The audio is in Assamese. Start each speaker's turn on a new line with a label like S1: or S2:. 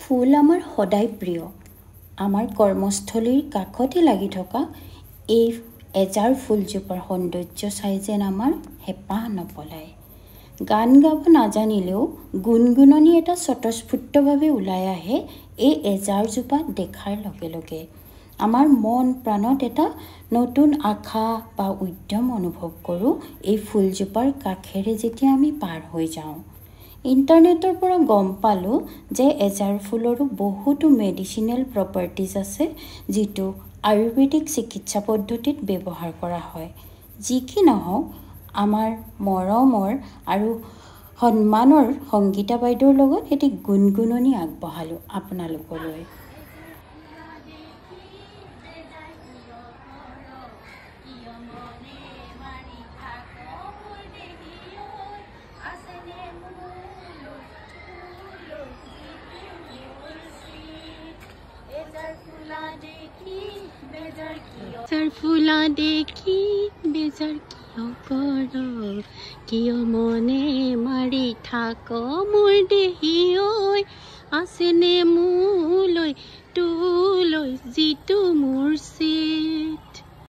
S1: ফুল আমাৰ সদায় প্ৰিয়। আমাৰ কৰ্মস্থলীৰ কাষতে লাগি থকা এই এজাৰ ফুলজোপাৰ সৌন্দৰ্য চাই যেন আমাৰ হেঁপাহ নপলায়। গান গাব নাজানিলেও গুণগুণনি এটা স্বতঃস্ফূৰ্তভাৱে ওলাই আহে এই এজাৰজোপা দেখাৰ লগে লগে। আমাৰ মন প্ৰাণত এটা নতুন আশা বা উদ্যম অনুভৱ কৰোঁ এই ফুলজোপাৰ কাষেৰে যেতিয়া আমি পাৰ হৈ যাওঁ। ইণ্টাৰনেটৰ পৰা গম পালোঁ যে এজাৰ ফুলৰো বহুতো মেডিচিনেল প্ৰপাৰ্টিজ আছে, যিটো আয়ুৰ্বেদিক চিকিৎসা পদ্ধতিত ব্যৱহাৰ কৰা হয়। যি কি নহওক, আমাৰ মৰমৰ আৰু সন্মানৰ সংগীতা বাইদেউৰ লগত এটি গুণগুণনি আগবঢ়ালোঁ আপোনালোকলৈ।
S2: ফুলা দেখি বেজাৰ কিয় কৰ, কিয় মনে মাৰি থাক মোৰ দেহি ঐ, আছেনে মোলৈ তোলৈ যিটো মোৰ চি।